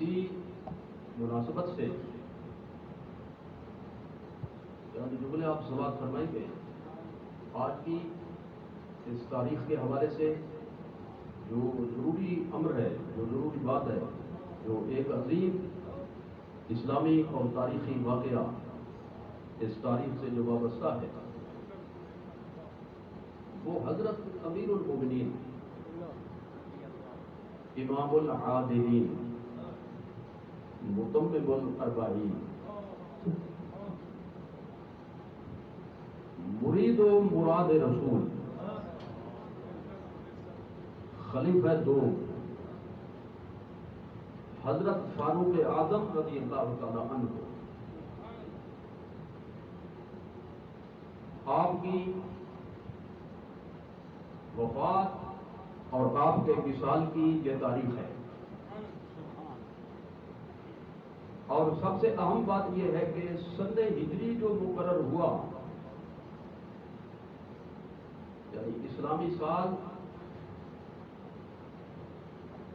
اسی مناسبت سے چند جملے آپ سماعت فرمائیں گے. آج کی اس تاریخ کے حوالے سے جو ضروری امر ہے، جو ضروری بات ہے، جو ایک عظیم اسلامی اور تاریخی واقعہ اس تاریخ سے جو وابستہ ہے، وہ حضرت امیر المومنین امام العادلین متمم الاربعین مرید و مراد رسول خلیفہ دو حضرت فاروق اعظم رضی اللہ تعالی عنہ آپ کی وفات اور آپ کے وصال کی یہ تاریخ ہے. اور سب سے اہم بات یہ ہے کہ سن ہجری جو مقرر ہوا، یعنی اسلامی سال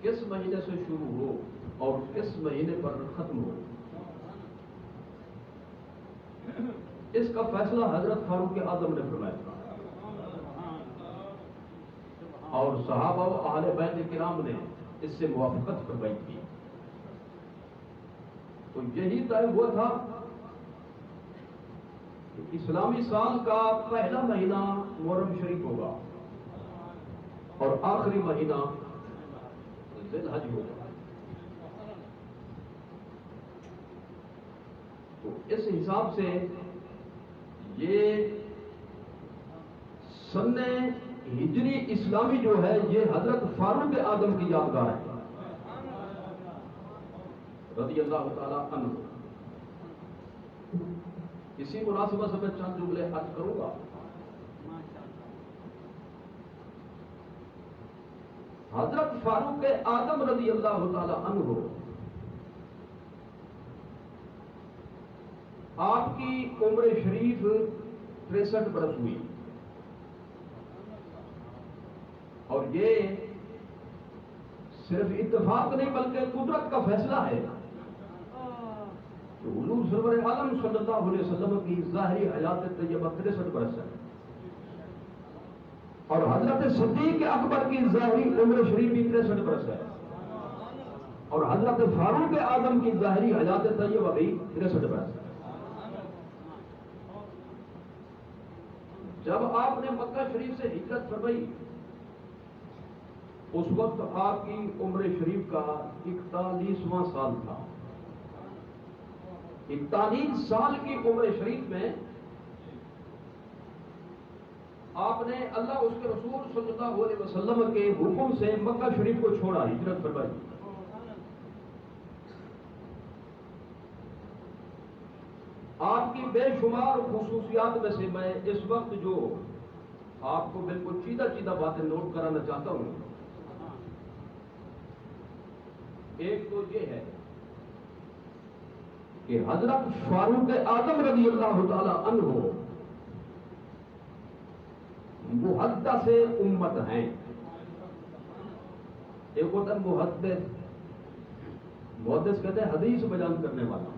کس مہینے سے شروع ہو اور کس مہینے پر ختم ہو، اس کا فیصلہ حضرت فاروق اعظم نے فرمایا تھا اور صحابہ و اہل بیت کرام نے اس سے موافقت فرمائی تھی. تو یہی طے ہوا تھا کہ اسلامی سال کا پہلا مہینہ محرم شریف ہوگا اور آخری مہینہ ذی الحج ہوگا. تو اس حساب سے یہ سن ہجری اسلامی جو ہے یہ حضرت فاروق اعظم کی یادگار ہے رضی اللہ تعالی عنہ. اسی مناسبت سے میں چند جملے عرض کروں گا. حضرت فاروق اعظم رضی اللہ تعالی عنہ آپ کی عمر شریف 63 برس ہوئی، اور یہ صرف اتفاق نہیں بلکہ قدرت کا فیصلہ ہے کہ حضور سرور عالم صلی اللہ علیہ وسلم کی ظاہری حیات طیبہ 63 برس ہے، اور حضرت صدیق اکبر کی ظاہری عمر شریف بھی 63 برس ہے، اور حضرت فاروق اعظم کی ظاہری حیات طیبہ بھی 63 برس ہے. جب آپ نے مکہ شریف سے ہجرت فرمائی اس وقت آپ کی عمر شریف کا 41واں سال تھا. 41 سال کی عمر شریف میں آپ نے اللہ اس کے رسول صلی اللہ علیہ وسلم کے حکم سے مکہ شریف کو چھوڑا، ہجرت فرمائی. آپ کی بے شمار خصوصیات میں سے میں اس وقت جو آپ کو بالکل چیدہ چیدہ باتیں نوٹ کرانا چاہتا ہوں. ایک تو یہ ہے کہ حضرت فاروق اعظم رضی اللہ تعالی عنہ محدث امت ہیں. ایک ہوتا ہے محدث کہتے ہیں حدیث بیان کرنے والا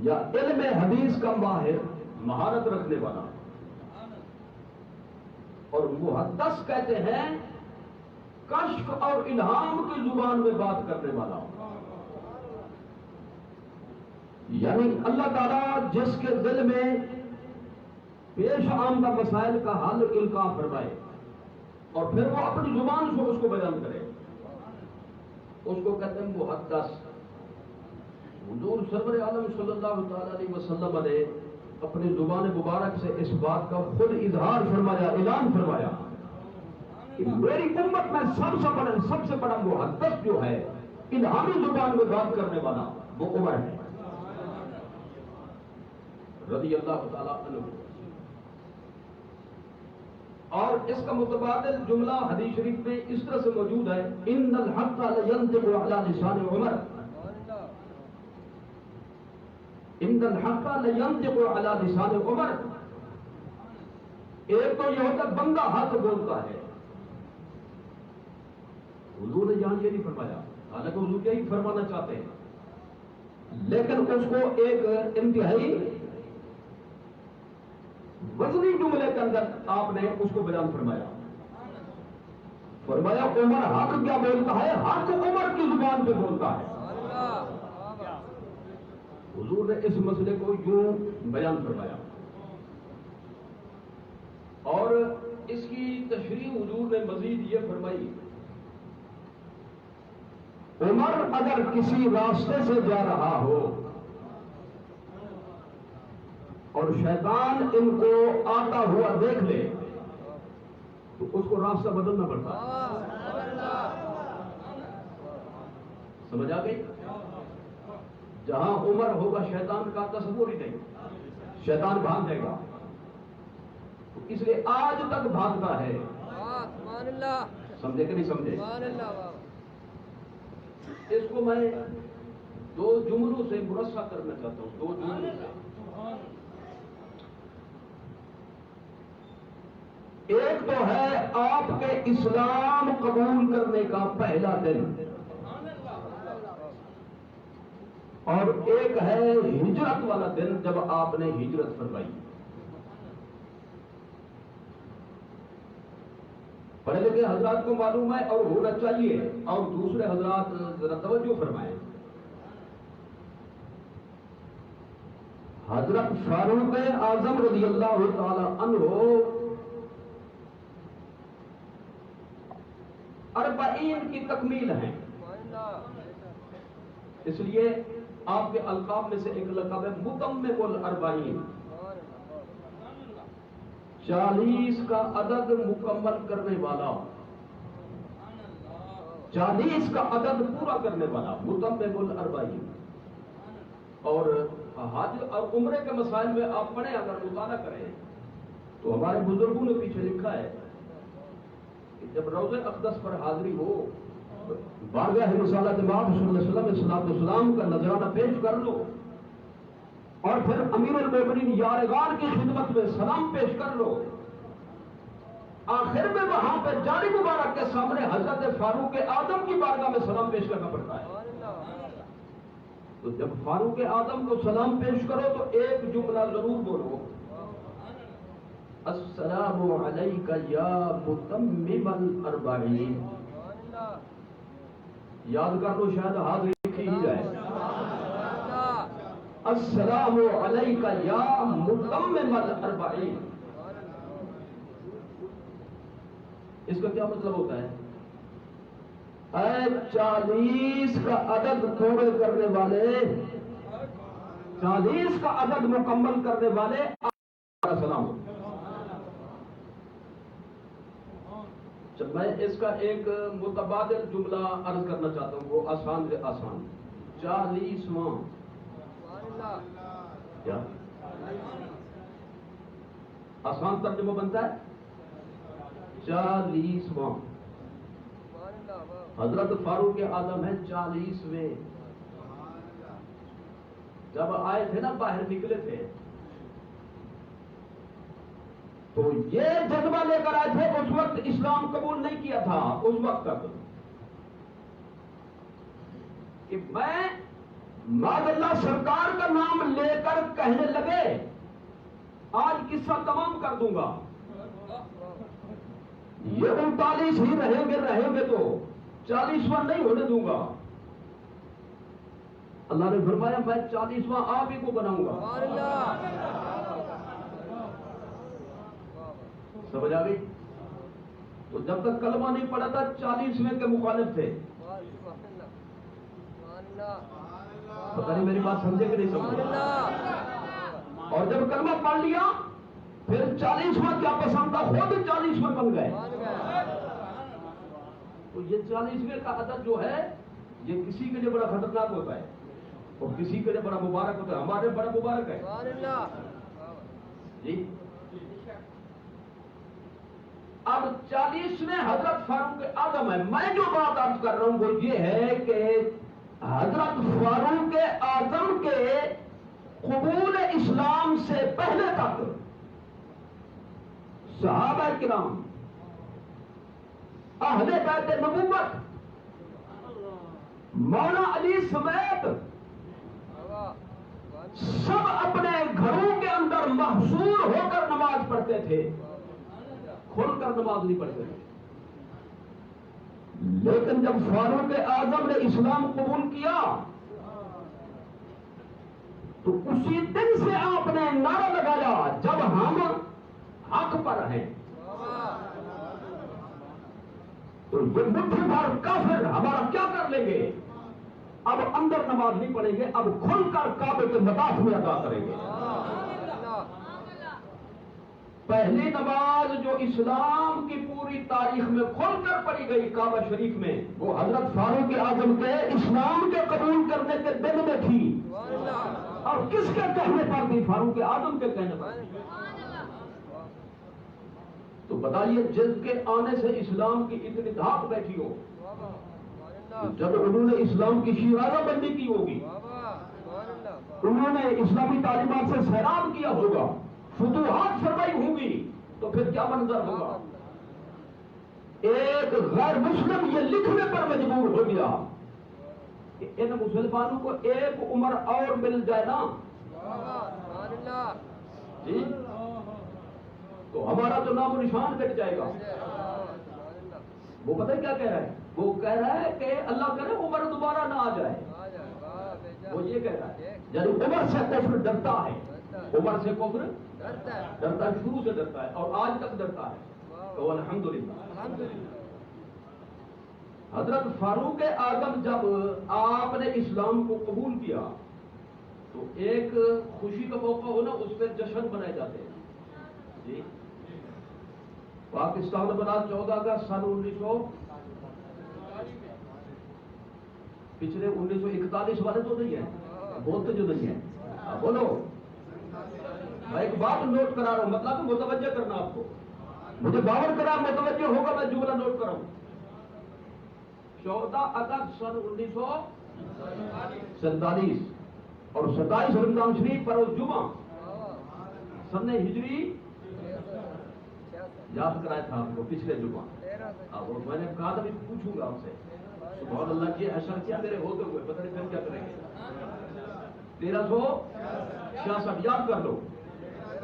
یا علم حدیث کا ماہر، مہارت رکھنے والا، اور محدث کہتے ہیں کشف اور الہام کی زبان میں بات کرنے والا. یعنی اللہ تعالیٰ جس کے دل میں پیش آمدہ مسائل کا حل القاء فرمائے اور پھر وہ اپنی زبان سے اس کو بیان کرے، اس کو کہتے ہیں محدث. حضور سرور عالم صلی اللہ تعالی علیہ وسلم نے اپنی زبان مبارک سے اس بات کا خود اظہار فرمایا، اعلان فرمایا کہ میری امت میں سب سے بڑا محدث جو ہے الہامی زبان میں بات کرنے والا وہ عمر ہے رضی اللہ تعالی عنہ. اور اس کا متبادل جملہ حدیث شریف میں اس طرح سے موجود ہے، ان الحق لینطق علی لسان عمر، ان الحق لینطق علی لسان عمر. ایک تو یہ ہوتا ہے بندہ حق بولتا ہے. حضور نے یہاں یہ نہیں فرمایا حالانکہ حضور یہی فرمانا چاہتے ہیں، لیکن اس کو ایک انتہائی وزنی جملے کے اندر آپ نے اس کو بیان فرمایا عمر حق کیا بولتا ہے، حق عمر کی زبان پہ بولتا ہے۔ حضور نے اس مسئلے کو یوں بیان فرمایا، اور اس کی تشریح حضور نے مزید یہ فرمائی، عمر اگر کسی راستے سے جا رہا ہو اور شیطان ان کو آتا ہوا دیکھ لے تو اس کو راستہ بدلنا پڑتا ہے۔ سمجھ آ گئی؟ جہاں عمر ہوگا شیطان کا تصور ہی نہیں، شیطان بھاگ جائے گا، اس لیے آج تک بھاگتا ہے۔ سمجھے کہ نہیں سمجھے؟ اس کو میں دو جملوں سے مرصع کرنا چاہتا ہوں، دو جملوں سے۔ ایک تو ہے آپ کے اسلام قبول کرنے کا پہلا دن، اور ایک ہے ہجرت والا دن جب آپ نے ہجرت فرمائی۔ پڑھے لکھے حضرات کو معلوم ہے اور ہونا چاہیے، اور دوسرے حضرات ذرا توجہ فرمائیں۔ حضرت فاروق اعظم رضی اللہ تعالی عنہ 40 کی تکمیل ہیں، اس لیے آپ کے القاب میں سے ایک لقب ہے متمم ال40، 40 کا عدد مکمل کرنے والا، 40 کا عدد پورا کرنے والا، متمم ال40۔ اور حج اور عمرے کے مسائل میں آپ پڑھیں، اگر مطالعہ کریں تو ہمارے بزرگوں نے پیچھے لکھا ہے کہ جب روضہ اقدس پر حاضری ہو، بارگاہ رسالت امام صلی اللہ علیہ وسلم کا نذرانہ پیش کر لو، اور پھر امیر المومنین یارغان کی خدمت میں سلام پیش کر لو، آخر میں وہاں پہ جانی مبارک کے سامنے حضرت فاروق اعظم کی بارگاہ میں سلام پیش کرنا پڑتا ہے۔ تو جب فاروق اعظم کو سلام پیش کرو تو ایک جملہ ضرور بولو، السلام علیک یا متمم ال40۔ یاد کر لو، شاید حاضری لکھی ہی جائے، السلام علیک یا متمم ال40۔ اس کا کیا مطلب ہوتا ہے؟ اے 40 کا عدد پورے کرنے والے، 40 کا عدد مکمل کرنے والے، سلام۔ جب میں اس کا ایک متبادل جملہ عرض کرنا چاہتا ہوں، وہ آسان سے آسان، 40واں کیا آسان ترجمہ بنتا ہے؟ 40واں۔ حضرت فاروق اعظم ہے 40ویں، جب آئے تھے نا، باہر نکلے تھے تو یہ جذبہ لے کر آئے تھے، اس وقت اسلام قبول نہیں کیا تھا، اس وقت تک کہ میں معاذ اللہ سرکار کا نام لے کر کہنے لگے آج قصہ تمام کر دوں گا، یہ 39 ہی رہیں گے تو 40واں نہیں ہونے دوں گا۔ اللہ نے فرمایا میں 40واں آپ ہی کو بناؤں گا۔ سمجھ آ گئی؟ تو جب تک کلمہ نہیں پڑھا تھا 40ویں کے مخالف تھے۔ پتہ نہیں میری بات سمجھے کہ نہیں سمجھے؟ اور جب کلمہ پڑھ لیا پھر 40واں کیا پسند تھا، خود 40ویں بن گئے۔ تو یہ 40ویں کا عدد جو ہے یہ کسی کے لیے بڑا خطرناک ہوتا ہے اور کسی کے لیے بڑا مبارک ہوتا ہے، ہمارے بڑا مبارک ہے جی۔ اب 40ویں حضرت فاروق اعظم ہے، میں جو بات عرض کر رہا ہوں وہ یہ ہے کہ حضرت فاروق اعظم کے قبول اسلام سے پہلے تک صحابہ کرام، اہل بیت نبوت، مولا علی سمیت سب اپنے گھروں کے اندر محصور ہو کر نماز پڑھتے تھے، کھل کر نماز نہیں پڑھتے تھے. لیکن جب فاروق اعظم نے اسلام قبول کیا تو اسی دن سے آپ نے نعرہ لگایا، جب ہم حق پر ہیں تو یہ مٹھی بھر کافر ہمارا کیا کر لیں گے. اب اندر نماز نہیں پڑھیں گے، اب کھل کر کعبے کے مطاف میں ادا کریں گے. پہلی نماز جو اسلام کی پوری تاریخ میں کھل کر پڑھی گئی کعبہ شریف میں، وہ حضرت فاروق اعظم کے اسلام کے قبول کرنے کے دن میں تھی. اور کس کے کہنے پر بھی؟ فاروق اعظم کے کہنے پر. تو بتائیے، جس کے آنے سے اسلام کی اتنی دھاک بیٹھی ہو، جب انہوں نے اسلام کی شیرازہ بندی کی ہوگی، انہوں نے اسلامی تعلیمات سے سیراب کیا ہوگا، فتوحات فرمائی ہوگی، تو پھر کیا منظر ہوگا؟ ایک غیر مسلم یہ لکھنے پر مجبور ہو گیا کہ ان مسلمانوں کو ایک عمر اور مل جائے نا جی تو ہمارا تو نام و نشان کٹ جائے گا. وہ پتہ کیا کہہ رہا ہے؟ وہ کہہ رہا ہے کہ اللہ کرے عمر دوبارہ نہ آ جائے. وہ یہ کہہ رہا ہے یعنی عمر سے کفر ڈرتا ہے، عمر سے کفر ڈرتا ہے، شروع سے ڈرتا ہے اور آج تک ڈرتا ہے. تو الحمدللہ حضرت فاروق اعظم جب آپ نے اسلام کو قبول کیا تو ایک خوشی کا موقع ہو نا، اس پہ جشن منائے جاتے ہیں. جی پاکستان بنا 14 اگست سن 1900 پچھلے 1941 والے تو نہیں ہیں، بولتے جو نہیں ہیں. بولو، میں ایک بات نوٹ کرا رہا ہوں، مطلب متوجہ کرنا آپ کو، مجھے باور کرا متوجہ ہوگا، میں جملہ نوٹ کراؤں. 14 اگست سن 1947 اور 27 رمضان شریف پر اس جمعہ سن ہجری یاد کرایا تھا آپ کو پچھلے جمعہ. اب میں نے کہا تھا پوچھوں گا آپ سے، سبحان اللہ کی اشر کیا میرے ہوتے ہوئے پتہ نہیں پھر کیا کریں گے. 1366 یاد کر لو،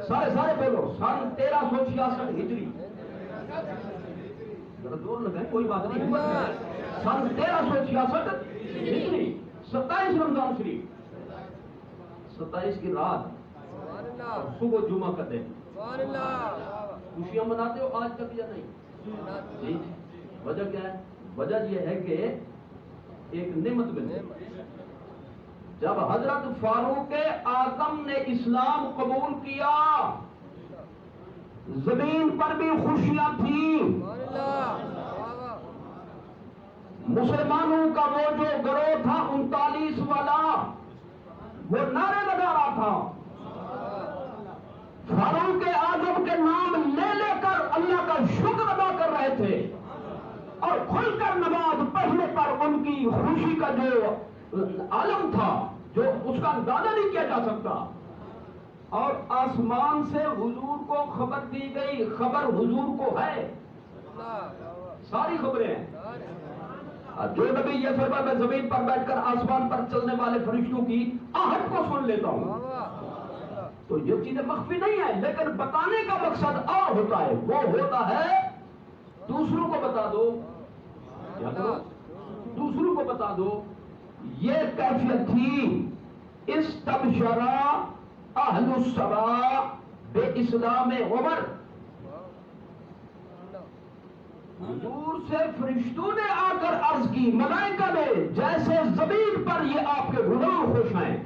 سارے بولو، سن 1366 ہجری. ذرا زور لگائیں، کوئی بات نہیں، سن 1366 ہجری، 27 رمضان شریف، 27 کی رات، صبح جمعہ کا دن. خوشیاں مناتے ہو آج تک یا نہیں؟ جی وجہ کیا ہے؟ وجہ یہ ہے کہ ایک نعمت ملی. جب حضرت فاروق اعظم نے اسلام قبول کیا زمین پر بھی خوشیاں تھیں. مسلمانوں کا وہ جو گروہ تھا 39 والا، وہ نعرے لگا رہا تھا، فاروق اعظم کے نام لے لے کر اللہ کا شکر ادا کر رہے تھے، اور کھل کر نماز پڑھنے پر ان کی خوشی کا جو عالم تھا، جو اس کا اندازہ نہیں کیا جا سکتا. اور آسمان سے حضور کو خبر دی گئی، خبر حضور کو ہے، ساری خبریں ہیں. جو نبی یہ فرمایا میں زمین پر بیٹھ کر آسمان پر چلنے والے فرشتوں کی آہٹ کو سن لیتا ہوں. تو یہ چیزیں مخفی نہیں ہیں، لیکن بتانے کا مقصد اور ہوتا ہے، وہ ہوتا ہے دوسروں کو بتا دو. کیا کرو؟ دوسروں کو بتا دو. یہ کیفیت تھی استبشرا اہل السماء بے اسلام عمر. حضور سے فرشتوں نے آ کر عرض کی، ملائکہ نے، جیسے زمین پر یہ آپ کے غلام خوش ہیں،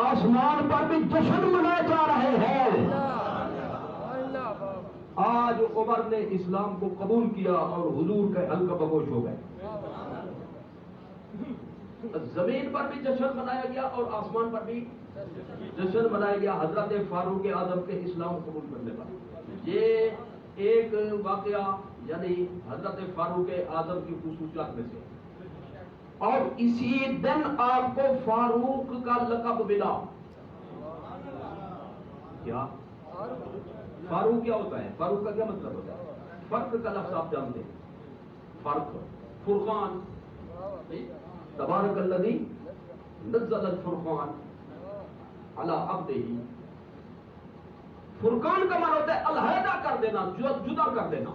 آسمان پر بھی جشن منائے جا رہے ہیں. آج عمر نے اسلام کو قبول کیا اور حضور کے حلقہ بگوش ہو گئے. زمین پر بھی جشن منایا گیا اور آسمان پر بھی جشن منایا گیا حضرت فاروق اعظم کے اسلام قبول کرنے پر. یہ ایک واقعہ یعنی حضرت فاروق اعظم کی خصوصیات میں سے. اور اسی دن آپ کو فاروق کا لقب ملا. کیا فاروق کیا ہوتا ہے؟ فاروق کا کیا مطلب ہوتا ہے؟ فرق کا لفظ آپ جانتے ہیں، فرق، فرقان. تبارک الذی نزل الفرقان علی عبدہ. فرقان کا معنی ہوتا ہے علیحدہ کر دینا، جدا کر دینا.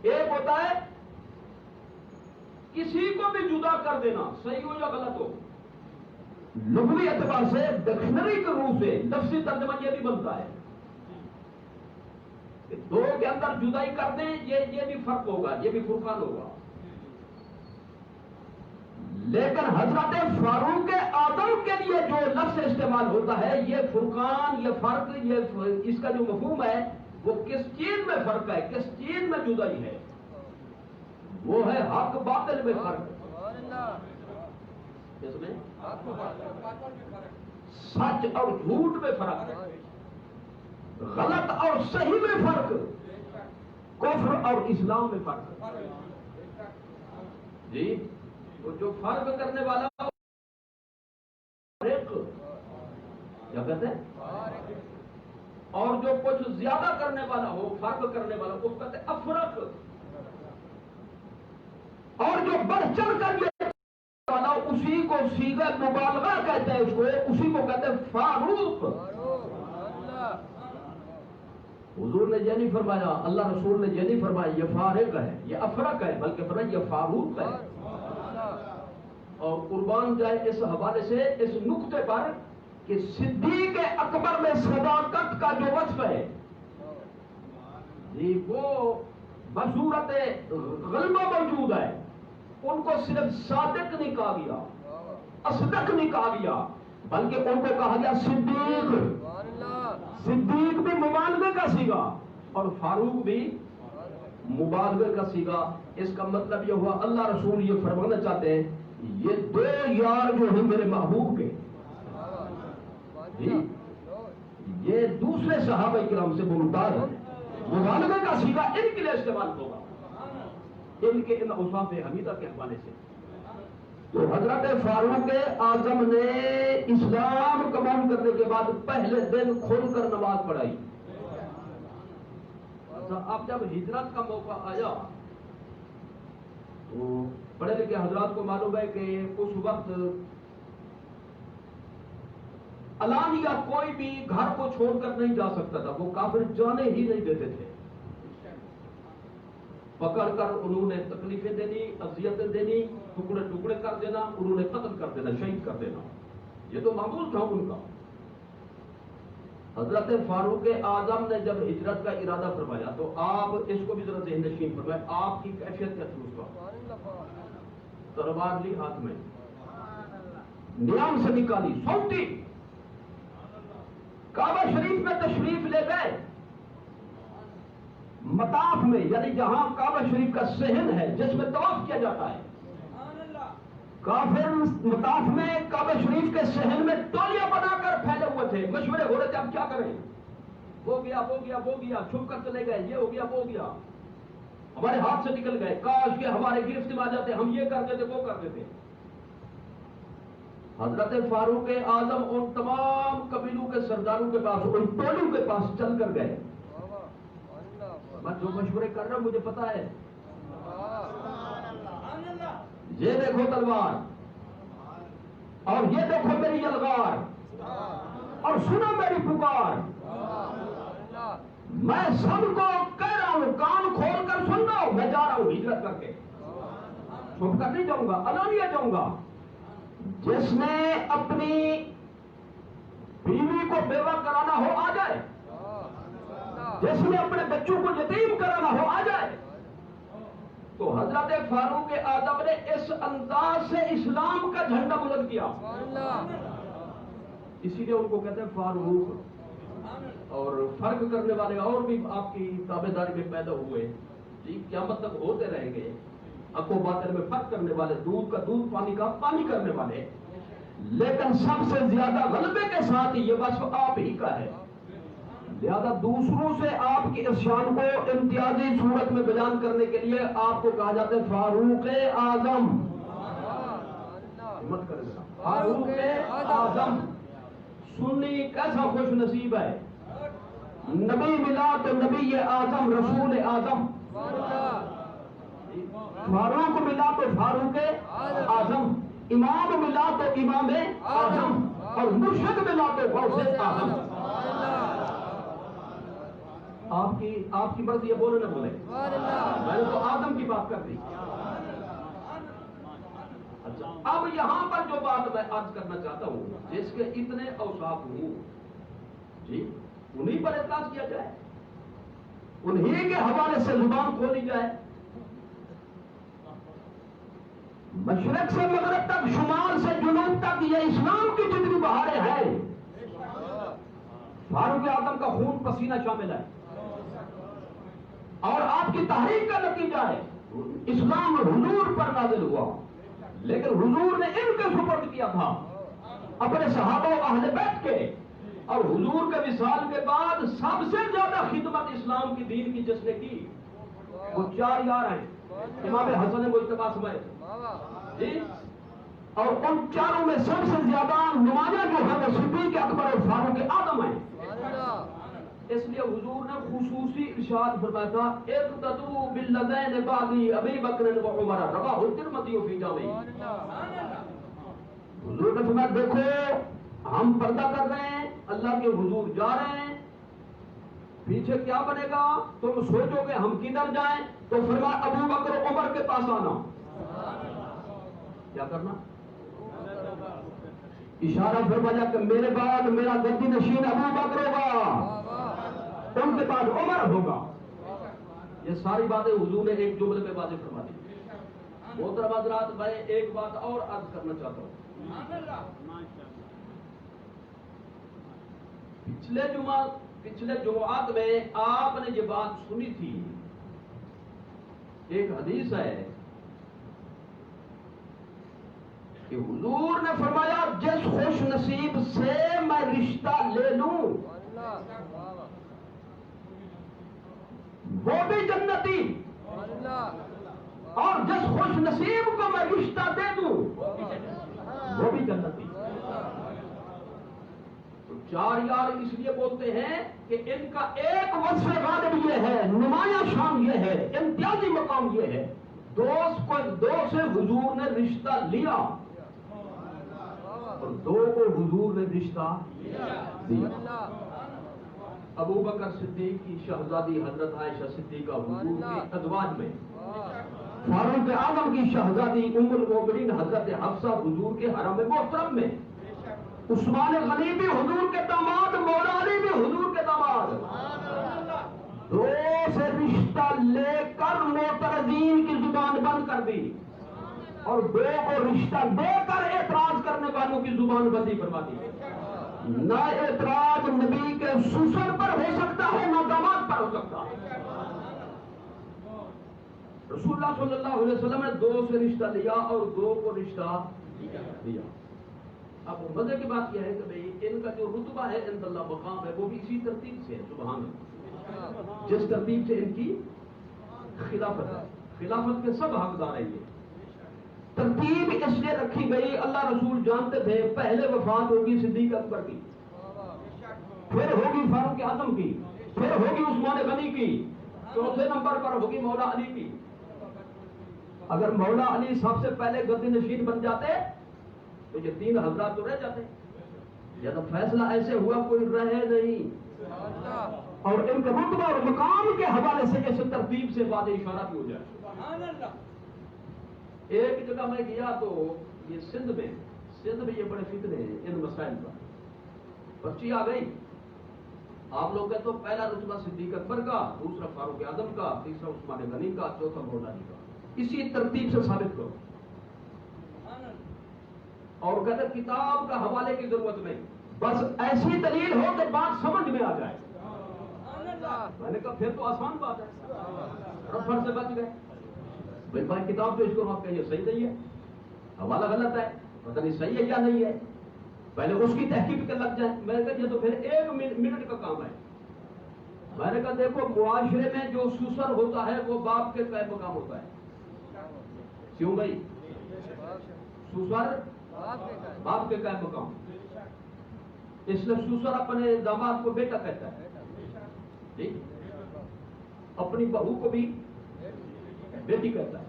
ایک ہوتا ہے کسی کو بھی جدا کر دینا، صحیح ہو یا غلط ہو. لغوی اعتبار سے ڈکشنری کے روح سے لفظی ترجمہ یہ بھی بنتا ہے کہ دو کے اندر جدائی کر دیں، یہ بھی فرق ہوگا، یہ بھی فرقان ہوگا. لیکن حضرت فاروق اعظم کے لیے جو لفظ استعمال ہوتا ہے، یہ فرقان، یہ فرق، یہ اس کا جو مفہوم ہے وہ کس چیز میں فرق ہے، کس چیز میں جدائی ہے؟ وہ ہے حق باطل میں فرق. کس میں؟ سچ اور جھوٹ میں فرق، غلط اور صحیح میں فرق، کفر اور اسلام میں فرق. جی تو جو فرق کرنے والا فرق کیا کہتے ہیں، اور جو کچھ زیادہ کرنے والا ہو، فرق کرنے والا، اس کہتے ہیں افرق. اور جو بڑھ چڑھ کر یہ والا، اسی کو صیغہ مبالغہ کہتے ہیں، اس کو اسی کو کہتے ہیں فاروق. حضور نے یہ نہیں فرمایا، اللہ رسول نے یہ نہیں فرمایا یہ فارق ہے، یہ افرق ہے، بلکہ فرمایا یہ فاروق ہے. اور قربان جائے اس حوالے سے اس نقطے پر کہ صدیق اکبر میں صداقت کا جو وصف ہے جی وہ بصورت غلبہ موجود ہے. ان کو صرف صادق نہیں کہا گیا، اصدق نہیں کہا گیا، بلکہ ان کو کہا گیا صدیق. صدیق بھی مبالغے کا سیگا اور فاروق بھی مبالغے کا سیگا. اس کا مطلب یہ ہوا اللہ رسول یہ فرمانا چاہتے ہیں یہ دو یار جو ہیں میرے محبوب کے، جی یہ دوسرے صحابہ کرام سے ممتاز ہیں. مبالغے کا سیگا ان کے لیے استعمال ہوگا، ان کے ان اوصاف حمیدہ کے حوالے سے. تو حضرت فاروق اعظم نے اسلام قبول کرنے کے بعد پہلے دن کھل کر نماز پڑھائی. اب جب ہجرت کا موقع آیا تو پڑھے لکھے حضرات کو معلوم ہے کہ اس وقت علانیہ کوئی بھی گھر کو چھوڑ کر نہیں جا سکتا تھا، وہ کافر جانے ہی نہیں دیتے تھے. پکڑ کر انہوں نے تکلیفیں دینی، اذیتیں دینی، ٹکڑے ٹکڑے کر دینا، انہوں نے قتل کر دینا، شہید کر دینا. یہ تو معمول تھا ان کا. حضرت فاروق اعظم نے جب ہجرت کا ارادہ فرمایا تو آپ اس کو بھی ذرا ذہن نشین فرمائے، آپ کی کیفیت کیا تھی اس وقت؟ تلوار لی ہاتھ میں، نیام سے نکالی، سونتی، کعبہ شریف میں تشریف لے گئے. مطاف میں یعنی جہاں کعبہ شریف کا صحن ہے جس میں طواف کیا جاتا ہے، کافر مطاف میں کعبہ شریف کے صحن میں تولیاں بنا کر پھیلے ہوئے تھے. مشورے ہو رہے تھے اب کیا کریں، وہ گیا وہ گیا وہ گیا، چھپ کر چلے گئے، یہ ہو گیا وہ گیا، ہمارے ہاتھ سے نکل گئے، کاش کہ ہمارے گرفت میں آ جاتے، ہم یہ کر دیتے وہ کر دیتے. حضرت فاروق اعظم ان تمام قبیلوں کے سرداروں کے پاس، ان ٹولوں کے پاس چل کر گئے. میں جو مشورے کر رہا ہوں مجھے پتا ہے، یہ دیکھو تلوار اور یہ دیکھو میری یلغار اور سنو میری پکار، میں سب کو کہہ رہا ہوں کان کھول کر سن رہا ہوں، میں جا رہا ہوں ہجرت کر کے، چھپ کر نہیں جاؤں گا، علانیہ جاؤں گا. جس نے اپنی بیوی کو بیوہ کرانا ہو آ جائے، جس نے اپنے بچوں کو یتیم کرانا ہو آ جائے. تو حضرت فاروق اعظم نے اس انداز سے اسلام کا جھنڈا بلند کیا، اسی لیے ان کو کہتے ہیں فاروق. اور فرق کرنے والے اور بھی آپ کی تابع داری میں پیدا ہوئے، جی قیامت تک ہوتے رہیں گے. حق و باطل میں فرق کرنے والے، دودھ کا دودھ، پانی کا پانی کرنے والے. لیکن سب سے زیادہ غلبے کے ساتھ یہ وصف آپ ہی کا ہے. لہذا دوسروں سے آپ کی اس شان کو امتیازی صورت میں بیان کرنے کے لیے آپ کو کہا جاتا ہے فاروق اعظم. مت کرے گا فاروق اعظم. سنی کیسا خوش نصیب ہے، نبی ملا تو نبی اعظم، رسول اعظم. فاروق ملا تو فاروق اعظم، امام ملا تو امام اعظم، اور مرشد ملا تو غوث اعظم۔ آپ کی مرضی یہ بولے نہ بولے، میں نے تو آدم کی بات کر دی۔ اچھا، اب یہاں پر جو بات میں عرض کرنا چاہتا ہوں، جس کے اتنے اوصاف ہوں جی، انہی پر اعتراض کیا جائے، انہی کے حوالے سے زبان کھولی جائے۔ مشرق سے مغرب تک، شمال سے جنوب تک، یہ اسلام کی جتنی بہاریں ہیں، فاروق اعظم کا خون پسینہ شامل ہے، اور آپ کی تحریک کا نتیجہ ہے اسلام حضور پر نازل ہوا، لیکن حضور نے ان کے سپرد کیا تھا اپنے صحابہ و اہل بیت کے، اور حضور کے وصال کے بعد سب سے زیادہ خدمت اسلام کی دین کی جس نے کی وہ 4 یار ہیں، امام حسن مجتبی سمیت جی، اور ان چاروں میں سب سے زیادہ نمایاں جو ہے وہ صدیق اکبر اور فاروق اعظم ہیں۔ اس لیے حضور نے خصوصی ارشاد فرمایا تھا، اقتدوا بالذین بعدی ابی بکر و عمر، رواہ الترمذی فی جامعہ۔ حضور نے فرمایا دیکھو ہم پردہ کر رہے ہیں، اللہ کے حضور جا رہے ہیں، پیچھے کیا بنے گا تم سوچو گے ہم کدھر جائیں، تو فرمایا ابو بکر و عمر کے پاس آنا۔ کیا کرنا؟ اشارہ فرمایا کہ میرے بعد میرا گدی نشین ابو بکر ہوگا، ان کے بعد عمر ہوگا۔ یہ ساری باتیں حضور نے ایک جملے میں واضح فرما دی۔ محترم حضرات، میں ایک بات اور عرض کرنا چاہتا ہوں۔ پچھلے جمعات میں آپ نے یہ بات سنی تھی، ایک حدیث ہے کہ حضور نے فرمایا جس خوش نصیب سے میں رشتہ لے لوں وہ بھی جنتی، اور جس خوش نصیب کو میں رشتہ دے دوں وہ بھی جنتی۔ تو 4 یار اس لیے بولتے ہیں کہ ان کا ایک وصف غالب یہ ہے، نمایاں شان یہ ہے، امتیازی مقام یہ ہے، دو سے حضور نے رشتہ لیا اور 2 کو حضور نے رشتہ دیا۔ ابو بکر صدیق کی شہزادی حضرت عائشہ صدیقہ حضور کے ازواج میں، فاروق اعظم کی شہزادی ام المومنین حضرت حفصہ حضور کے حرم محترم میں، عثمان غنی بھی حضور کے داماد، مولا علی بھی حضور کے داماد، 2 سے رشتہ لے کر معترضین کی زبان بند کر دی، اور 2 کو رشتہ دے کر اعتراض کرنے والوں کی زبان بندی فرما دی۔ نہ اعتراض نبی کے سسر پر ہو سکتا ہے، نہ داماد پر ہو سکتا ہے۔ رسول اللہ صلی اللہ علیہ وسلم نے 2 سے رشتہ لیا اور 2 کو رشتہ دیا۔ اب مزے کی بات یہ ہے کہ بھئی ان کا جو رتبہ ہے ان اللہ مقام ہے وہ بھی اسی ترتیب سے ہے، سبحان اللہ، جس ترتیب سے ان کی خلافت ہے، خلافت کے سب حقدار ہیں۔ یہ ترتیب اس لیے رکھی گئی، اللہ رسول جانتے تھے پہلے وفات ہوگی صدیق اکبر کی، پھر ہوگی فاروق اعظم کی، پھر ہوگی عثمان غنی کی، 4تھے نمبر پر ہوگی مولا علی کی۔ اگر مولا علی سب سے پہلے گدی نشین بن جاتے تو یہ 3 حضرات تو رہ جاتے، جب فیصلہ ایسے ہوا کوئی رہے نہیں، اور ان کے رتبہ اور مقام کے حوالے سے اس ترتیب سے واضح اشارہ بھی ہو جائے۔ ایک جگہ میں گیا تو یہ سندھ میں یہ بڑے فتنے ہیں ان مسائل پر، پرچی آ گئی، آپ لوگ کہتے تو پہلا رتبہ صدیق اکبر کا، دوسرا فاروق اعظم کا، تیسرا عثمان غنی کا، چوتھا مولا علی کا، اسی ترتیب سے ثابت کرو، اور کہتے کتاب کا حوالے کی ضرورت نہیں، بس ایسی دلیل ہو کہ بات سمجھ میں آ جائے۔ میں نے کہا پھر تو آسان بات ہے، رفڑ سے بچ گئے۔ بھائی کتاب پیش کرو، آپ کہیں یہ صحیح نہیں ہے، حوالہ غلط ہے، پتہ نہیں صحیح ہے یا نہیں ہے، پہلے اس کی تحقیق کر لگ جائے۔ میں نے کہا یہ تو پھر 1 منٹ کا کام ہے۔ میں نے کہا دیکھو معاشرے میں جو سسر ہوتا ہے وہ باپ کے قائم مقام ہوتا ہے، کیوں بھائی؟ سسر باپ کے قائم مقام، اس لیے سسر اپنے داماد کو بیٹا کہتا ہے، ٹھیک، اپنی بہو کو بھی بیٹی کہتا ہے،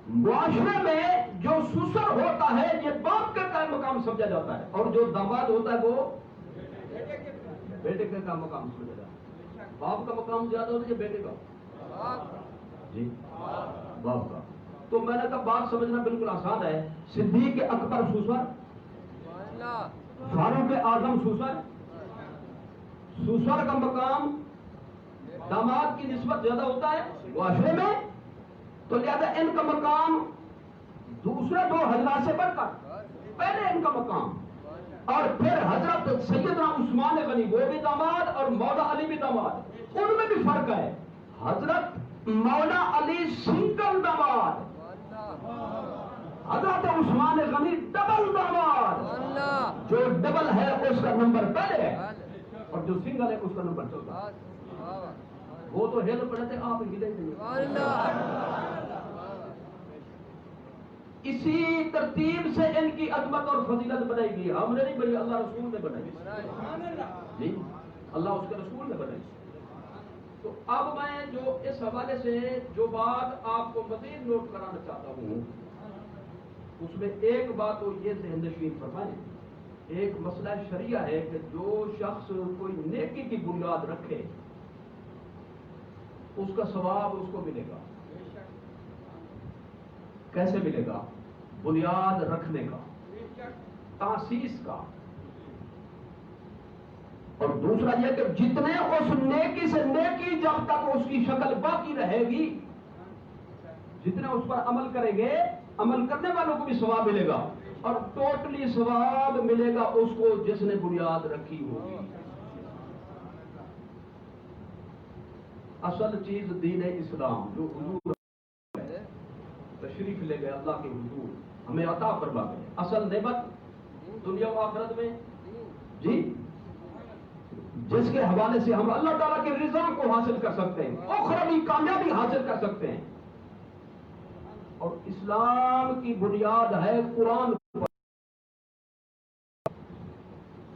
معاشرے میں جو سسر ہوتا ہے یہ باپ کا قائم مقام سمجھا جاتا ہے، اور جو داماد ہوتا ہے وہ بیٹے کا قائم مقام سمجھا جاتا ہے۔ باپ کا مقام زیادہ ہوتا ہے یا بیٹے کا؟ جی باپ کا۔ تو میں نے کہا بات سمجھنا بالکل آسان ہے۔ صدیق اکبر سسر، فاروق اعظم سسر، سسر کا مقام داماد کی نسبت زیادہ ہوتا ہے معاشرے میں، تو لہذا ان کا مقام دوسرے دو حضرات سے بڑھ کر پہلے ان کا مقام، اور پھر حضرت سیدنا عثمان غنی وہ بھی داماد اور مولا علی بھی داماد، ان میں بھی فرق ہے۔ حضرت مولا علی سنگل داماد، حضرت عثمان غنی ڈبل داماد، جو ڈبل ہے اس کا نمبر پہلے ہے اور جو سنگل ہے اس کا نمبر چلتا ہے۔ وہ تو ہل پڑے تھے، آپ ہلے نہیں۔ اسی ترتیب سے ان کی عظمت اور فضیلت بنائی گئی، ہم نے نہیں بنائی، اللہ رسول نے بنائی، جی اللہ اس کے رسول نے بنائی۔ تو اب میں جو اس حوالے سے جو بات آپ کو مزید نوٹ کرانا چاہتا ہوں، اس میں ایک بات تو یہ ذہن نشین فرمائیں، ایک مسئلہ شریعہ ہے کہ جو شخص کوئی نیکی کی بنیاد رکھے اس کا ثواب اس کو ملے گا۔ کیسے ملے گا؟ بنیاد رکھنے کا، تاسیس کا، اور دوسرا یہ کہ جتنے اس نیکی سے نیکی جب تک اس کی شکل باقی رہے گی، جتنے اس پر عمل کریں گے، عمل کرنے والوں کو بھی ثواب ملے گا، اور ٹوٹلی ثواب ملے گا اس کو جس نے بنیاد رکھی ہوگی۔ اصل چیز دین اسلام جو حضور تشریف لے گئے اللہ کے حضور ہمیں عطا فرما گئے، اصل نعمت دنیا و آخرت میں، جی جس کے حوالے سے ہم اللہ تعالیٰ کی رضا کو حاصل کر سکتے ہیں، اخروی کامیابی حاصل کر سکتے ہیں، اور اسلام کی بنیاد ہے قرآن پر۔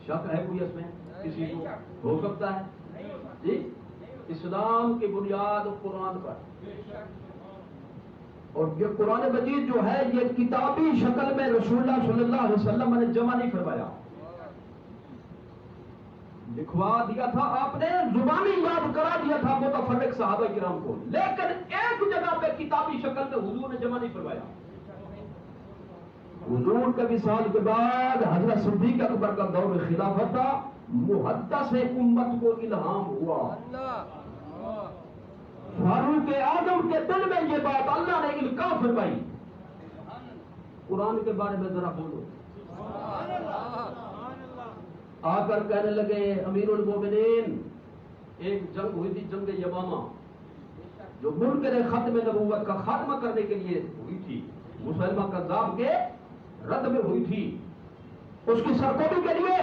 شک ہے کوئی اس میں کسی کو؟ ہو سکتا ہے جی، اسلام کی بنیاد قرآن پر، اور یہ قرآن مجید جو ہے یہ کتابی شکل میں رسول اللہ صلی اللہ علیہ وسلم نے جمع نہیں فرمایا، لکھوا دیا تھا آپ نے، زبانی یاد کرا دیا تھا متفرق صحابہ کرام کو، لیکن ایک جگہ پہ کتابی شکل میں حضور نے جمع نہیں فرمایا۔ حضور کے وصال کے بعد حضرت صدیق اکبر کا دور خلافت تھا، محدث امت کو الہام ہوا، فاروق اعظم کے دل میں یہ بات اللہ نے القاء فرمائی، قرآن کے بارے میں ذرا بولو۔ آ کر کہنے لگے امیر المومنین، ایک جنگ ہوئی تھی، جنگ یمامہ، جو منکر ختم نبوت کا خاتمہ کرنے کے لیے ہوئی تھی، مسلمہ کذاب کے رد میں ہوئی تھی، اس کی سرکوبی کے لیے،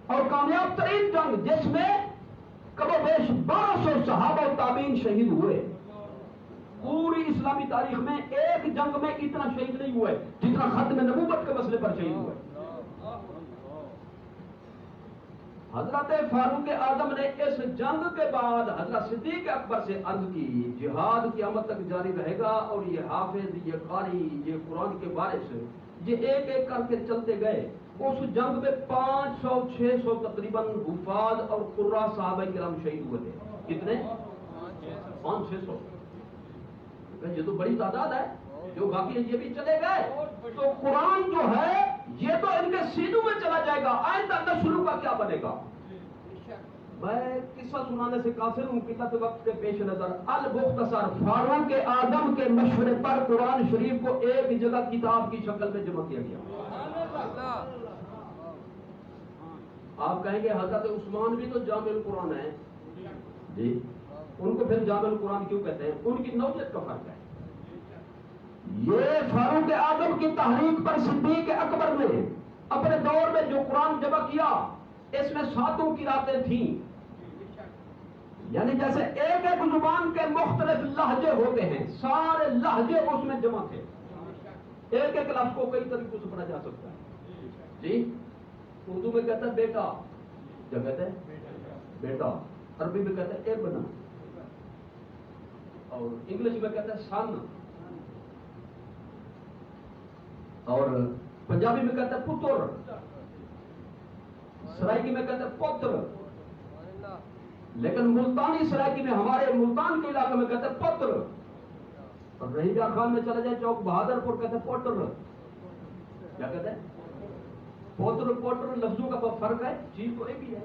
اور کامیاب ترین جنگ جس میں کم و بیش 1200 صحابہ و تابعین شہید ہوئے۔ پوری اسلامی تاریخ میں ایک جنگ میں اتنا شہید نہیں ہوئے جتنا ختم نبوت کے مسئلے پر شہید ہوئے۔ حضرت فاروق اعظم نے اس جنگ کے بعد حضرت صدیق اکبر سے عرض کی، جہاد قیامت تک جاری رہے گا، اور یہ حافظ، یہ قاری، یہ قرآن کے وارث، یہ ایک ایک کر کے چلتے گئے۔ اس جنگ میں 500-600 تقریباً حفاظ اور قراء صحابہ کرام شہید ہوئے تھے۔ کتنے؟ 500-600۔ یہ تو بڑی تعداد ہے، جو باقی یہ بھی چلے گئے، تو قرآن جو ہے یہ تو ان کے سینوں میں چلا جائے گا، آئندہ نسلوں کا کیا بنے گا؟ میں قصہ سنانے سے قاصر ہوں، قلت وقت کے پیش نظر المختصر فاروق اعظم کے مشورے پر قرآن شریف کو ایک جگہ کتاب کی شکل میں جمع کیا گیا۔ آپ کہیں گے حضرت عثمان بھی تو جامع القرآن ہے، جی ان کو پھر جامع القرآن کیوں کہتے ہیں؟ ان کی نوعیت کا فرق ہے۔ یہ فاروق اعظم کی تحریک پر صدیق اکبر نے اپنے دور میں جو قرآن جمع کیا، اس میں 7 قراتیں تھیں، یعنی جیسے ایک ایک زبان کے مختلف لہجے ہوتے ہیں، سارے لہجے اس میں جمع تھے، ایک ایک لفظ کو کئی طریقوں سے پڑھا جا سکتا ہے۔ جی اردو میں کہتا ہے بیٹا، کیا کہتے ہیں؟ بیٹا۔ عربی میں کہتا ہے ابن، اور انگلش میں کہتا ہے سن، اور پنجابی میں کہتے ہیں پتر، سرائکی میں کہتے ہیں پتر، لیکن ملتانی سرائکی میں ہمارے ملتان کے علاقے میں کہتے ہیں پتر، اور رحیجہ خان میں چلے جائے چوک بہادر پور کہتے ہیں پوٹر. کیا کہتے ہیں؟ پوتر پوٹر لفظوں کا فرق ہے، چیز تو ایک ہی ہے.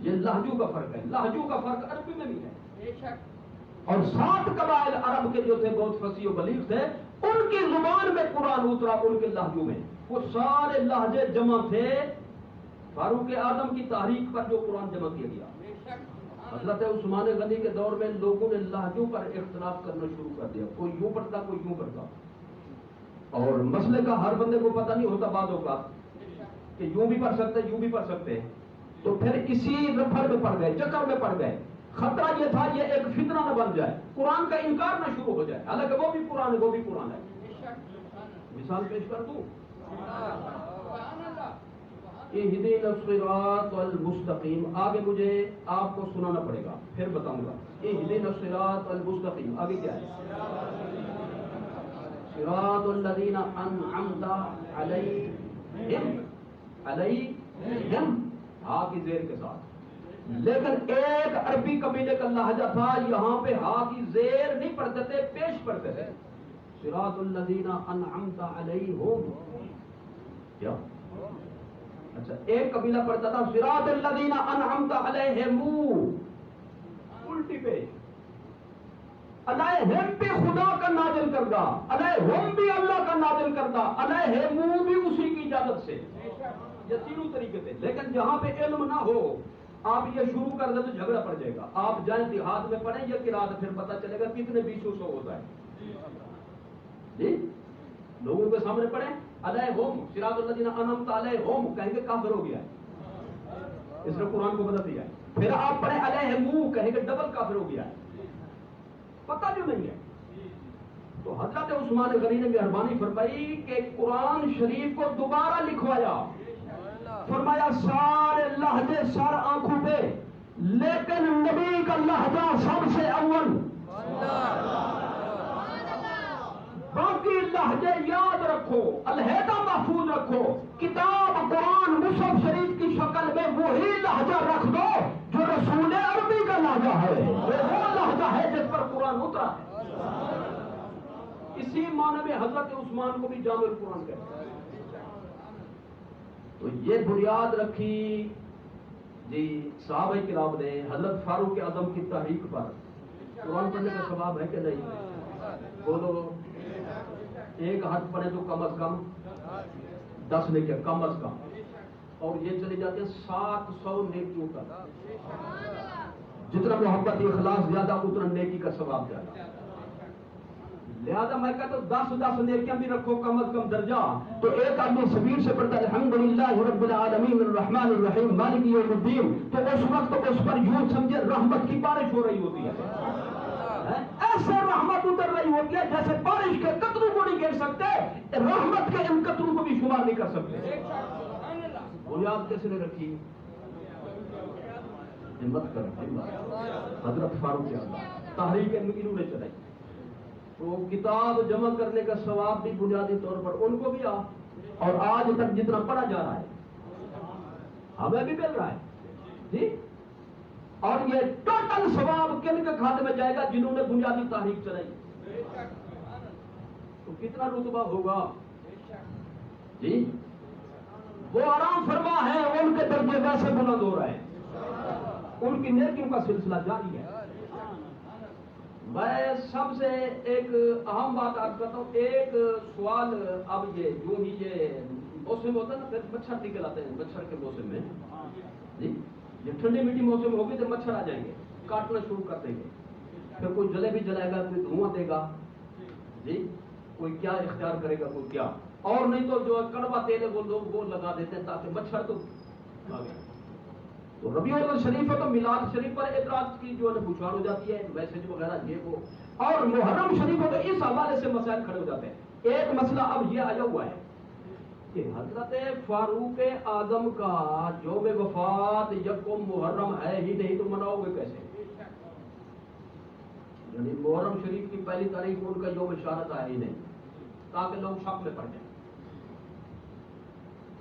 یہ لہجوں کا فرق ہے، لہجوں کا فرق عربی میں بھی ہے. اور 7 قبائل عرب کے جو تھے بہت فصیح و بلیغ تھے، ان کی زبان میں قرآن اترا، ان کے لہجوں میں. وہ سارے لہجے جمع تھے فاروق اعظم کی تحریک پر جو قرآن جمع کیا گیا. حضرت عثمان غنی کے دور میں لوگوں نے لہجوں پر اختلاف کرنا شروع کر دیا، کوئی یوں پڑھتا کوئی یوں پڑھتا، اور مسئلے کا ہر بندے کو پتہ نہیں ہوتا بعض اوقات کہ یوں بھی پڑھ سکتے یوں بھی پڑھ سکتے ہیں. تو پھر اسی رفڑ میں پڑ گئے، چکر میں پڑ گئے. خطرہ یہ تھا یہ ایک فتنہ نہ بن جائے، قرآن کا انکار نہ شروع ہو جائے، حالانکہ وہ بھی قرآن ہے، وہ بھی قرآن ہے. مثال پیش کر دوں، اہدنا الصراط المستقیم، آگے مجھے آپ کو سنانا پڑے گا پھر بتاؤں گا. اہدنا الصراط المستقیم، آگے کیا ہے؟ صراط الذین انعمت علیہم، علیہم ہا کی زیر کے ساتھ. لیکن ایک عربی قبیلے کا لہجہ تھا، یہاں پہ ہا کی زیر نہیں پڑھتے تھے، پیش پڑھتے تھے. صراط الذین انعمت علیہم. کیا؟ اچھا، ایک قبیلہ پڑھتا تھا صراط الذین انعمت علیہم، الٹی پیش. علیہم بھی خدا کا نازل کردہ، علیہم بھی اللہ کا نازل کردہ، علیہم بھی اسی کی اجازت سے. یہ تینوں طریقے تھے. لیکن جہاں پہ علم نہ ہو، آپ یہ شروع کر دیں تو جھگڑا پڑ جائے گا. آپ جائیں دیہات میں پڑھیں یہ قرات، پھر پتہ چلے گا کتنے 200 ہوتا ہے. جی لوگوں کے سامنے پڑھیں علیہم صراط الذین انعمت علیہم، کہیں گے کافر ہو گیا ہے، اس نے قرآن کو بدل دیا ہے. پھر آپ پڑھیں علیہم، کہیں گے ڈبل کافر ہو گیا ہے، پتہ جو نہیں ہے. تو حضرت عثمان غنی نے مہربانی فرمائی کہ قرآن شریف کو دوبارہ لکھوایا. فرمایا سارے لہجے سر آنکھوں پہ، لیکن نبی کا لہجہ سب سے اول. باقی لہجے یاد رکھو، علیحدہ محفوظ رکھو. کتاب قرآن مصحف شریف کی شکل میں وہی لہجہ رکھ دو جو رسول عربی کا لہجہ ہے، وہ لہجہ ہے جس پر قرآن اترا ہے. اسی معنی میں حضرت عثمان کو بھی جامع القرآن کہتے ہیں. تو یہ بنیاد رکھی جی صحابہ کرام نے حضرت فاروق اعظم کی تحریک پر. قرآن پڑھنے کا ثواب ہے کہ نہیں؟ بولو. ایک ہاتھ پڑھے تو کم از کم 10 نیکیاں کم از کم، اور یہ چلی جاتی ہے 700 نیکیوں تک. جتنا محبت اخلاص زیادہ اتنا نیکی کا ثواب زیادہ. لہذا میں کہتا ہوں 10 نیکیاں بھی رکھو کم از کم درجہ. تو ایک آدمی سبیر سے پڑھتا ہے الحمدللہ رب العالمین الرحمن الرحیم مالک یوم الدین، تو اس وقت اس پر یوں سمجھے رحمت کی بارش ہو رہی ہوتی ہے. ایسے رحمت اتر رہی ہوتی ہے جیسے بارش کے قطروں کو نہیں گر سکتے، رحمت کے ان قطروں کو بھی شمار نہیں کر سکتے. بنیاد کس نے رکھی؟ ہمت کر حضرت فاروق اعظم تحریک انہوں نے چلائی. تو کتاب جمع کرنے کا ثواب بھی بنیادی طور پر ان کو بھی اور آج تک جتنا پڑھا جا رہا ہے ہمیں بھی مل رہا ہے جی. اور یہ ٹوٹل ثواب کن کے کھاتے میں جائے گا؟ جنہوں نے بنیادی تحریک چلائی. تو کتنا رتبہ ہوگا جی؟ وہ آرام فرما ہے، ان کے درجے ویسے بلند ہو رہے ہیں، ان کی نیکیوں کا سلسلہ جاری ہے. میں سب سے ایک اہم بات آپ کرتا ہوں. ایک سوال، اب یہ جو ہی یہ موسم ہوتا ہے نا، پھر مچھر نکل آتے ہیں. مچھر کے موسم میں جی یہ ٹھنڈی میٹھی موسم ہوگی تو مچھر آ جائیں گے، کاٹنا شروع کر دیں گے. پھر کوئی جلے بھی جلائے گا، کوئی دھواں دے گا جی، کوئی کیا اختیار کرے گا، کوئی کیا. اور نہیں تو جو کڑوا تیل ہے وہ لوگ وہ لگا دیتے ہیں تاکہ مچھر تو آ گئے. تو ربیع الاول شریف ہے تو میلاد شریف پر اعتراض کی جو ہے بشار ہو جاتی ہے، میسج وغیرہ یہ وہ. اور محرم شریف ہے تو اس حوالے سے مسائل کھڑے ہو جاتے ہیں. ایک مسئلہ اب یہ آیا ہوا ہے کہ حضرت فاروق اعظم کا یوم وفات یکم محرم ہے ہی نہیں تو مناؤ گے کیسے؟ یعنی محرم شریف کی پہلی تاریخ ان کا یوم شہادت ہے ہی نہیں، تاکہ لوگ شک میں پڑ جائیں.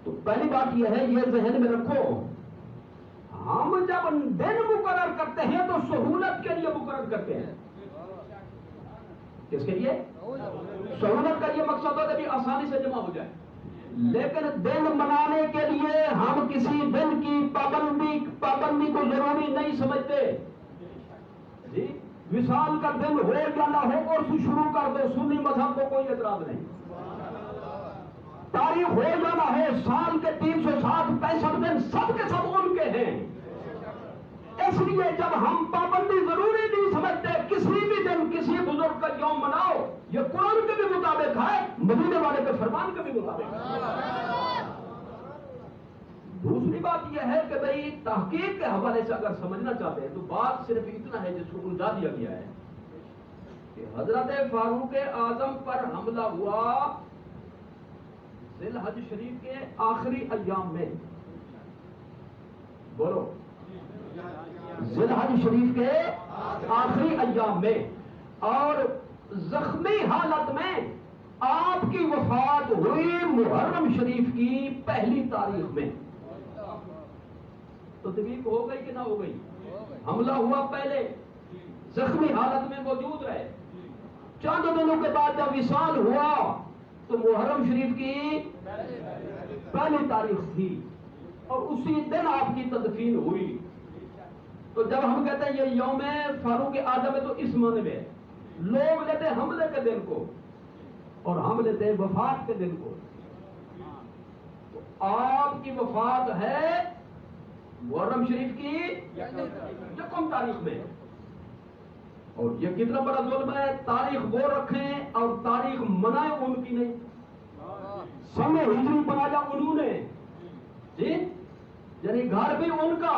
تو پہلی بات یہ ہے، یہ ذہن میں رکھو، ہم جب دن مقرر کرتے ہیں تو سہولت کے لیے مقرر کرتے ہیں. کس کے لیے؟ سہولت کا یہ مقصد ہوتا ہے کہ آسانی سے جمع ہو جائے. لیکن دن منانے کے لیے ہم کسی دن کی پابندی کو ضروری نہیں سمجھتے. جی وصال کا دن ہو یا نہ ہو اور شروع کر دو، سنی مذہب کو کوئی اعتراض نہیں. تاریخ ہو یا نہ ہو، سال کے 365 دن سب کے سب ان کے ہیں. اس لیے جب ہم پابندی ضروری نہیں سمجھتے، کسی بھی دن کسی بزرگ کا یوم مناؤ، یہ قرآن کے بھی مطابق ہے، مدینے والے کے فرمان کے بھی مطابق ہے. دوسری بات یہ ہے کہ بھئی تحقیق کے حوالے سے اگر سمجھنا چاہتے ہیں تو بات صرف اتنا ہے جس کو الجھا دیا گیا ہے کہ حضرت فاروق اعظم پر حملہ ہوا ذی الحج شریف کے آخری ایام میں. بولو، ذی الحج شریف کے آخری ایام میں، اور زخمی حالت میں آپ کی وفات ہوئی محرم شریف کی پہلی تاریخ میں. تو تکلیف ہو گئی کہ نہ ہو گئی؟ حملہ ہوا پہلے، زخمی حالت میں موجود رہے. چند دنوں کے بعد جب وصال ہوا تو محرم شریف کی پہلی تاریخ تھی اور اسی دن آپ کی تدفین ہوئی. تو جب ہم کہتے ہیں یہ یوم فاروق اعظم ہے تو اس معنی میں لوگ لیتے ہیں حملے کے دن کو اور ہم لیتے ہیں وفات کے دن کو. تو آپ کی وفات ہے محرم شریف کی یکم تاریخ میں. اور یہ کتنا بڑا ظلم ہے، تاریخ وہ رکھیں اور تاریخ منائے ان کی نہیں. سمے ہجری بنایا انہوں نے، جی یعنی گھر بھی ان کا،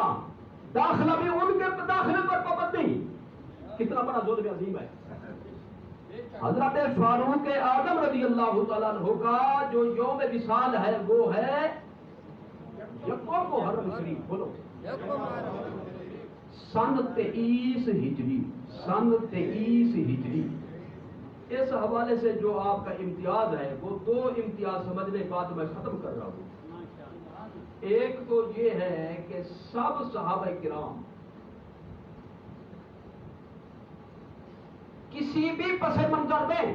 داخلہ بھی ان کے داخلے پر پابندی. کتنا بڑا ظلم عظیم ہے. حضرت فاروق اعظم رضی اللہ تعالیٰ عنہ کا جو یوم وصال ہے وہ ہے یکم محرم شریف. بولو، سن 23 ہجری. سن 23 ہجری. اس حوالے سے جو آپ کا امتیاز ہے وہ دو امتیاز سمجھنے کے بعد میں ختم کر رہا ہوں. ایک تو یہ ہے کہ سب صحابہ کرام کسی بھی پس منظر میں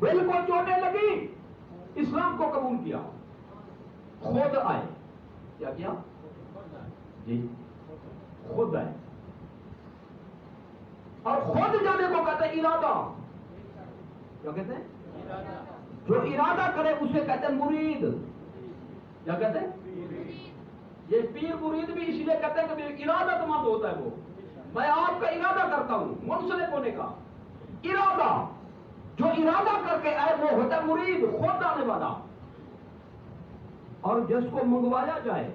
دل کو چوٹیں لگی اسلام کو قبول کیا، خود آئے. کیا کیا؟ جی خود آئے. اور خود جانے کو کہتے ہیں ارادہ. کیا کہتے ہیں؟ جو ارادہ کرے اسے کہتے ہیں مرید. کیا کہتے ہیں؟ یہ پیر مرید بھی اس لیے کہتے ہیں کہ ارادہ مند ہوتا ہے. وہ میں آپ کا ارادہ کرتا ہوں منسلک ہونے کا. ارادہ جو ارادہ کر کے آئے وہ ہوتا ہے مرید، خود آنے والا. اور جس کو منگوایا جائے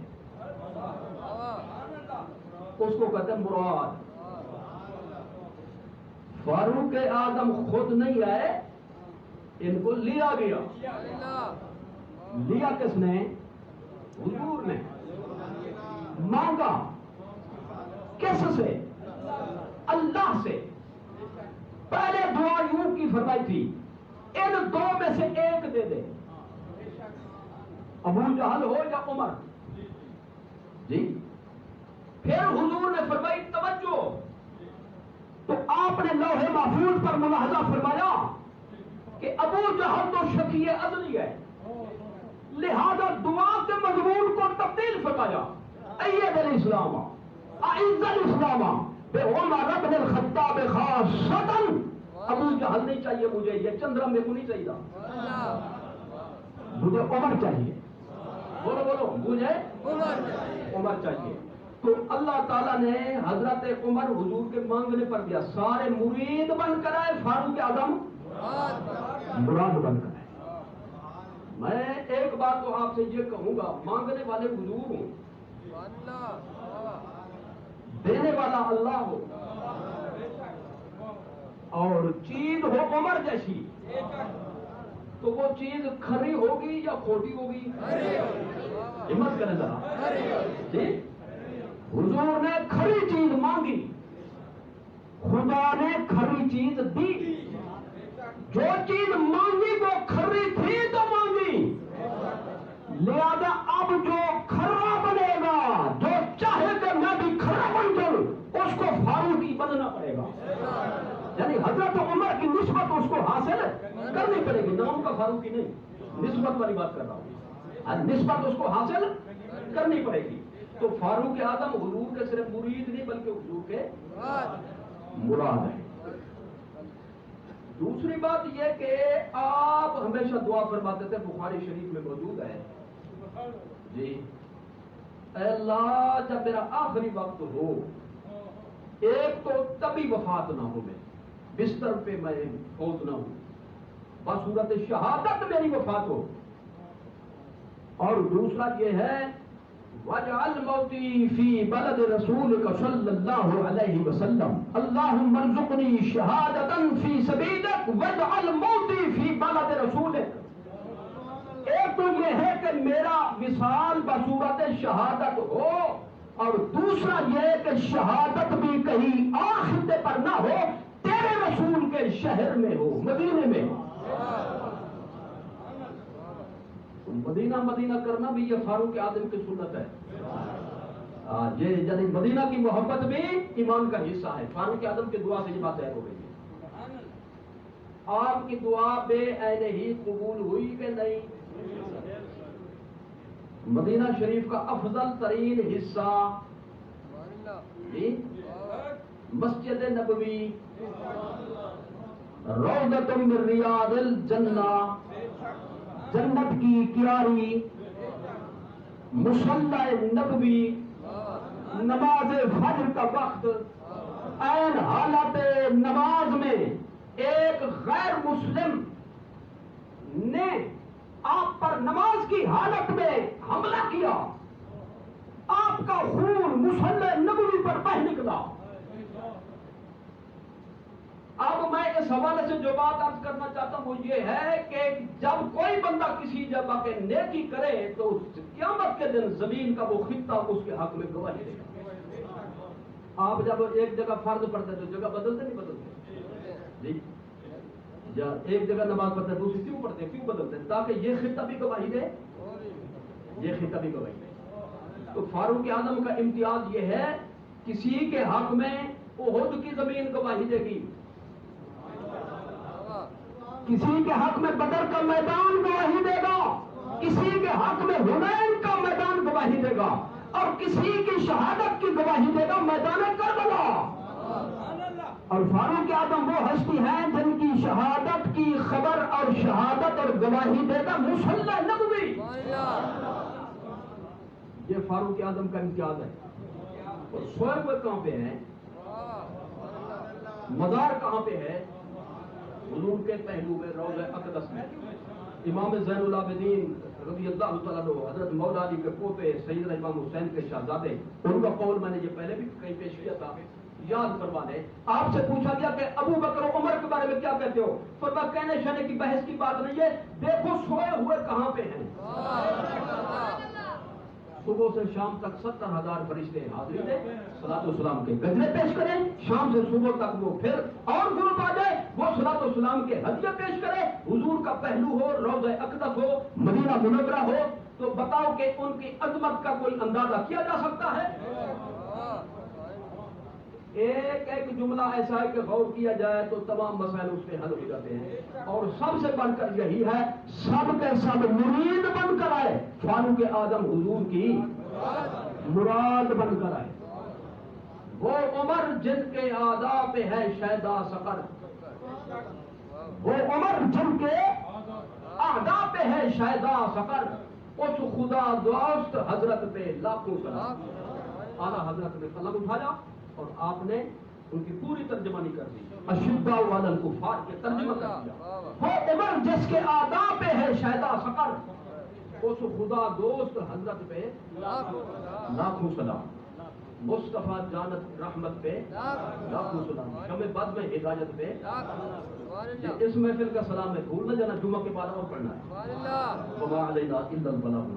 اس کو کہتے ہیں مراد. فاروق اعظم خود نہیں آئے، ان کو لیا گیا. لیا کس نے؟ حضور نے. مانگا کس سے؟ اللہ سے. پہلے دعا یوں کی فرمائی تھی، ان دو میں سے ایک دے دے، ابو جہل ہو یا عمر. جی پھر حضور نے فرمائی توجہ. تو آپ نے لوح محفوظ پر ملاحظہ فرمایا کہ ابو جہل تو شقی ازلی ہے، لہذا دعا کے مضمون کو تبدیل فرمایا. اید الاسلام اعز الاسلام بعمر بن الخطاب خاصۃ. ابو جہل نہیں چاہیے مجھے، یہ چندرا میرے کو نہیں چاہیے، مجھے عمر چاہیے. بولو بولو، مجھے عمر چاہیے. تو اللہ تعالیٰ نے حضرت عمر حضور کے مانگنے پر دیا. سارے مرید بن کر آئے، فاروق اعظم مراد بن کر آئے. میں ایک بات تو آپ سے یہ کہوں گا، مانگنے والے حضور ہوں، دینے والا اللہ ہو، اور چیز ہو عمر جیسی، تو وہ چیز کھری ہوگی یا کھوٹی ہوگی؟ ہمت کریں ذرا. جی حضور نے کھری چیز مانگی، خدا نے کھری چیز دی. جو چیز مانگی وہ کھری تھی تو مانگی. لہذا اب جو کھرا بنے گا، جو چاہے کہ میں بھی کھرا بن جاؤں، اس کو فاروقی بننا پڑے گا. یعنی حضرت عمر کی نسبت اس کو حاصل کرنی پڑے گی، نام کا فاروقی نہیں، نسبت والی بات کر رہا ہوں. نسبت اس کو حاصل کرنی پڑے گی. تو فاروق اعظم حضور کے صرف مرید نہیں بلکہ حضور کے مراد ہے. دوسری بات یہ کہ آپ ہمیشہ دعا فرماتے تھے، بخاری شریف میں موجود ہے جی، اے اللہ جب میرا آخری وقت ہو، ایک تو تبھی وفات نہ ہو، میں بستر پہ میں فوت نہ ہوں، بصورت شہادت میری وفات ہو. اور دوسرا یہ ہے وَاجْعَلْ مَوْتِي فِي بَلَدِ رَسُولِكَ صَلَّى اللَّهُ عَلَيْهِ وَسَلَّمَ اللَّهُمَّ ارْزُقْنِي شَهَادَةً فِي سَبِيلِكَ وَاجْعَلْ مَوْتِي فِي بَلَدِ رَسُولِكَ. ایک تو یہ ہے کہ میرا وصال بصورت شہادت ہو، اور دوسرا یہ کہ شہادت بھی کہیں آخر پر نہ ہو، تیرے رسول کے شہر میں ہو، مدینے میں ہو. مدینہ مدینہ کرنا بھی یہ فاروق اعظم کی سنت ہے. یہ یعنی مدینہ کی محبت بھی ایمان کا حصہ ہے. فاروق اعظم کی دعا سے یہ بات ظاہر ہو گئی ہے. آپ کی دعا بے عین ہی قبول ہوئی کہ نہیں؟ مدینہ شریف کا افضل ترین حصہ جی مسجد نبوی، روضۃ من ریاض الجنہ، جنت کی کیاری، مصلی نبوی، نماز فجر کا وقت، عین حالت نماز میں ایک غیر مسلم نے آپ پر نماز کی حالت میں حملہ کیا، آپ کا خون مصلی نبوی پر بہہ نکلا. اب میں اس حوالے سے جو بات عرض کرنا چاہتا ہوں وہ یہ ہے کہ جب کوئی بندہ کسی جگہ کے نیکی کرے تو قیامت کے دن زمین کا وہ خطہ اس کے حق میں گواہی دے گا. آپ جب ایک جگہ فرض پڑھتے تو جگہ بدلتے نہیں بدلتے جی، ایک جگہ نماز پڑھتے دوسری کیوں پڑھتے، کیوں بدلتے؟ تاکہ یہ خطہ بھی گواہی دے، یہ خطہ بھی گواہی دے. تو فاروق اعظم کا امتیاز یہ ہے، کسی کے حق میں احد کی زمین گواہی دے گی، کسی کے حق میں بدر کا میدان گواہی دے گا، کسی کے حق میں حنین کا میدان گواہی دے گا، اور کسی کی شہادت کی گواہی دے گا میدان کربلا. اور فاروق اعظم وہ ہستی ہیں جن کی شہادت کی خبر اور شہادت اور گواہی دے گا مصلی نبوی. یہ فاروق اعظم کا امتیاز ہے. اور سوئے ہوئے کہاں پہ ہیں، مزار کہاں پہ ہے؟ حضور کے پہلو میں، روضہ اقدس میں. امام زین العابدین رضی اللہ تعالیٰ عنہ، حضرت مولا علی کے پوتے سیدنا امام حسین کے شہزادے، ان کا قول میں نے یہ پہلے بھی کہیں پیش کیا تھا، یاد کروانے. آپ سے پوچھا گیا کہ ابو بکر و عمر کے بارے میں کیا کہتے ہو؟ فرمایا کہنے شہنے کی بحث کی بات نہیں ہے، دیکھو سوئے ہوئے کہاں پہ ہیں. صبح سے شام تک 70,000 فرشتے حاضری دے، صلاۃ و سلام کے گجرے پیش کریں، شام سے صبح تک وہ پھر اور گروپ آ جائے، وہ صلاۃ و سلام کے ہدیے پیش کرے، حضور کا پہلو ہو، روضہ اقدس ہو، مدینہ منورہ ہو. تو بتاؤ کہ ان کی عظمت کا کوئی اندازہ کیا جا سکتا ہے؟ ایک ایک جملہ ایسا ہے کہ غور کیا جائے تو تمام مسائل اس کے حل ہو جاتے ہیں. اور سب سے بڑھ کر یہی ہے، سب کے سب مرید بن کر آئے، فاروق اعظم حضور کی مراد بن کر آئے. وہ عمر جن کے اعضاء پہ ہے شیدا سقر، وہ عمر جن کے اعضاء پہ ہے شیدا سقر، اس خدا دوست حضرت پہ لاکھوں سلام. اعلیٰ حضرت نے قلم اٹھایا اور آپ نے ان کی پوری ترجمانی کر دی، اشداء علی الکفار کے ترجمہ کر دیا. وہ عمر جس کے اعضاء پہ ہے شیدا سقر، اس خدا دوست حضرت پہ لاکھوں سلام. مصطفیٰ جانت رحمت پہ لاکھوں سلام. شمع بد میں ہدایت پہ. اس محفل کا سلام ہے، بھول نہ جانا، جمعہ کے بعد اور پڑھنا ہے. وما علینا الا البلاغ.